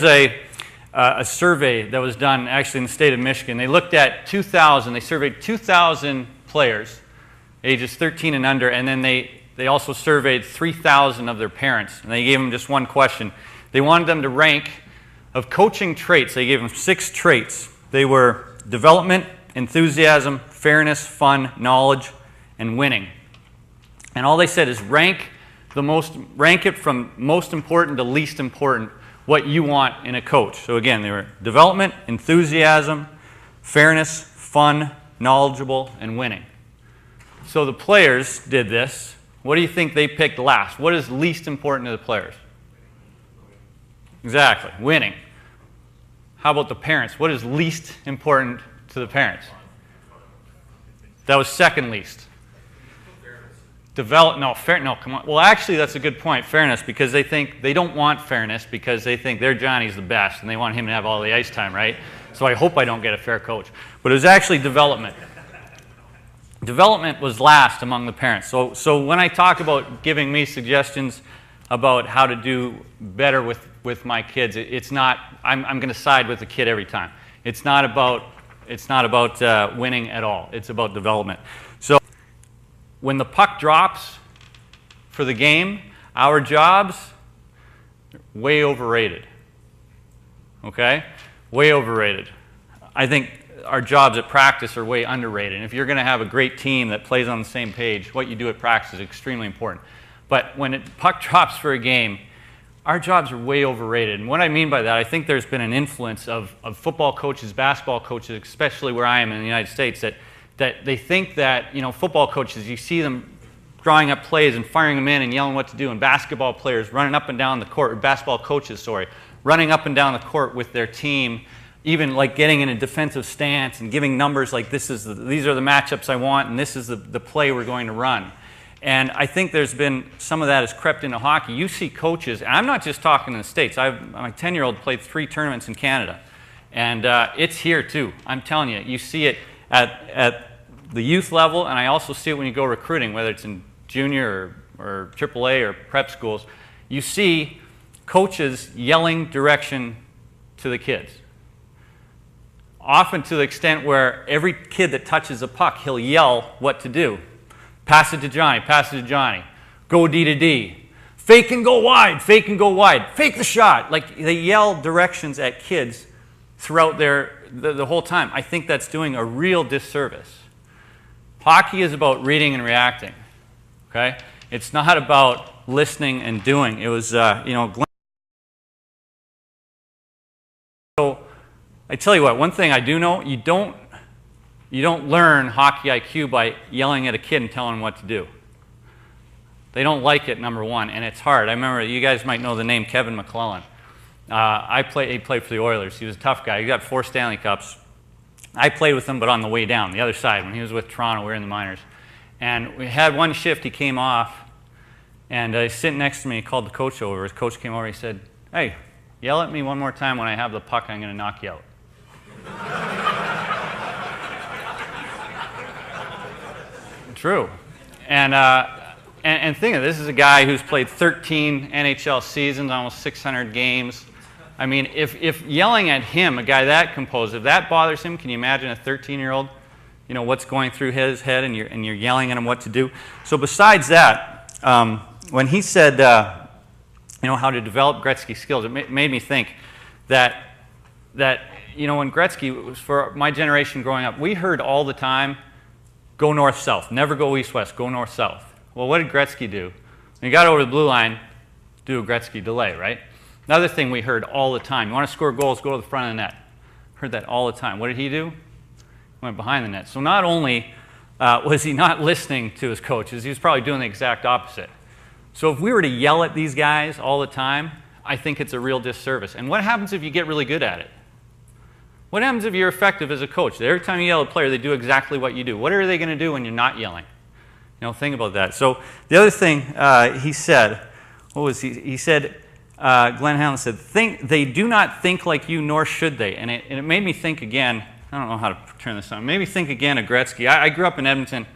was a survey that was done actually in the state of Michigan. They looked at 2,000. They surveyed 2,000 players, ages 13 and under, and then they also surveyed 3,000 of their parents. And they gave them just one question. They wanted them to rank of coaching traits. They gave them 6 traits. They were development, enthusiasm, fairness, fun, knowledge, and winning. And all they said is rank it from most important to least important, what you want in a coach. So again, they were development, enthusiasm, fairness, fun, knowledgeable, and winning. So the players did this. What do you think they picked last? What is least important to the players? Exactly, winning. How about the parents? What is least important to the parents? That was second least. No, come on. Well, actually, that's a good point, fairness, because they don't want fairness because they think their Johnny's the best and they want him to have all the ice time, right? So I hope I don't get a fair coach. But it was actually development. Development was last among the parents. So when I talk about giving me suggestions about how to do better with my kids, it's not, I'm going to side with the kid every time. It's not about winning at all. It's about development. So when the puck drops for the game, our jobs, way overrated. Okay? Way overrated. I think our jobs at practice are way underrated. And if you're going to have a great team that plays on the same page, what you do at practice is extremely important. But when puck drops for a game, our jobs are way overrated. And what I mean by that, I think there's been an influence of football coaches, basketball coaches, especially where I am in the United States, that they think that, football coaches, you see them drawing up plays and firing them in and yelling what to do, and basketball players running up and down the court, or basketball coaches, running up and down the court with their team, even like getting in a defensive stance and giving numbers like these are the matchups I want and this is the play we're going to run. And I think there's been some of that has crept into hockey. You see coaches, and I'm not just talking in the States. My 10-year-old played 3 tournaments in Canada, and it's here too. I'm telling you, you see it at the youth level, and I also see it when you go recruiting, whether it's in junior or AAA or prep schools. You see coaches yelling direction to the kids. Often to the extent where every kid that touches a puck, he'll yell what to do. Pass it to Johnny, pass it to Johnny. Go D to D. Fake and go wide, fake and go wide. Fake the shot. Like, they yell directions at kids throughout the whole time. I think that's doing a real disservice. Hockey is about reading and reacting, okay? It's not about listening and doing. It was, Glenn. So I tell you what, one thing I do know, you don't learn hockey IQ by yelling at a kid and telling him what to do. They don't like it, number one, and it's hard. I remember, you guys might know the name Kevin McClellan. He played for the Oilers. He was a tough guy. He got 4 Stanley Cups. I played with him, but on the way down, the other side. When he was with Toronto, we were in the minors. And we had one shift, he came off, and he's sitting next to me. He called the coach over. His coach came over, he said, "Hey, yell at me one more time when I have the puck, I'm going to knock you out." True. And think of this is a guy who's played 13 NHL seasons, almost 600 games. I mean, if yelling at him, a guy that composed, if that bothers him, can you imagine a 13-year-old, what's going through his head, and you're yelling at him what to do? So besides that, when he said, how to develop Gretzky skills, it made me think that when Gretzky was, for my generation growing up, we heard all the time, go north-south, never go east-west, go north-south. Well, what did Gretzky do? When he got over the blue line, do a Gretzky delay, right? Another thing we heard all the time, you want to score goals, go to the front of the net. Heard that all the time. What did he do? He went behind the net. So not only was he not listening to his coaches, he was probably doing the exact opposite. So if we were to yell at these guys all the time, I think it's a real disservice. And what happens if you get really good at it? What happens if you're effective as a coach? Every time you yell at a player, they do exactly what you do. What are they going to do when you're not yelling? Think about that. So the other thing he said, what was he? He said, Glenn Hanlon said, they do not think like you, nor should they. And it made me think again, I don't know how to turn this on, it made me think again of Gretzky. I grew up in Edmonton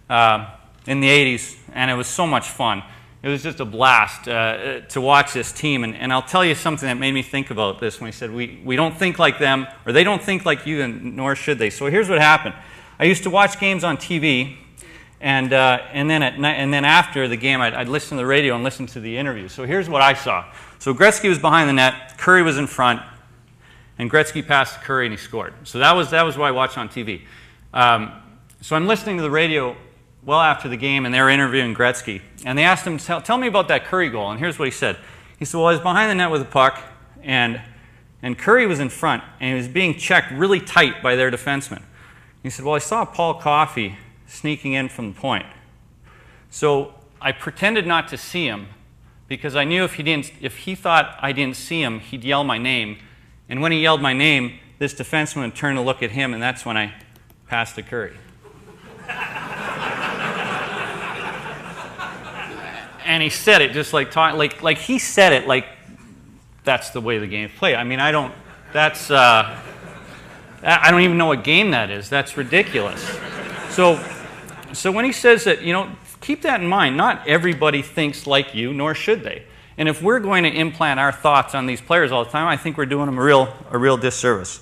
in the 80s, and it was so much fun. it was just a blast to watch this team. And I'll tell you something that made me think about this when he said, we don't think like them, or they don't think like you, and nor should they. So here's what happened. I used to watch games on TV, and then at night, and then after the game, I'd listen to the radio and listen to the interviews. So here's what I saw. So Gretzky was behind the net, Curry was in front, and Gretzky passed to Curry and he scored. So that was what I watched on TV. So I'm listening to the radio well after the game, and they were interviewing Gretzky. And they asked him, tell me about that Curry goal. And here's what he said. He said, well, I was behind the net with the puck, and Curry was in front, and he was being checked really tight by their defenseman. He said, well, I saw Paul Coffey sneaking in from the point. So I pretended not to see him, because I knew if he thought I didn't see him, he'd yell my name. And when he yelled my name, this defenseman would turn to look at him, and that's when I passed to Curry. And he said it just like he said it like that's the way the game's played. I mean, I don't even know what game that is. That's ridiculous. So when he says that, keep that in mind. Not everybody thinks like you, nor should they. And if we're going to implant our thoughts on these players all the time, I think we're doing them a real disservice.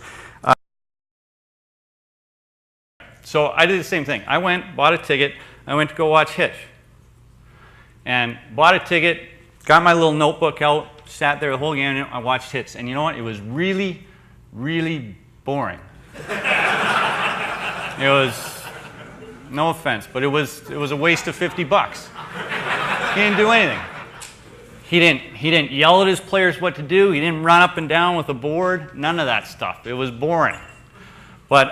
So I did the same thing. I went, bought a ticket. I went to go watch Hitch. And bought a ticket, got my little notebook out, sat there the whole game, and I watched hits. And you know what? It was really, really boring. It was, no offense, but it was a waste of $50. He didn't do anything. He didn't yell at his players what to do. He didn't run up and down with a board. None of that stuff. It was boring. But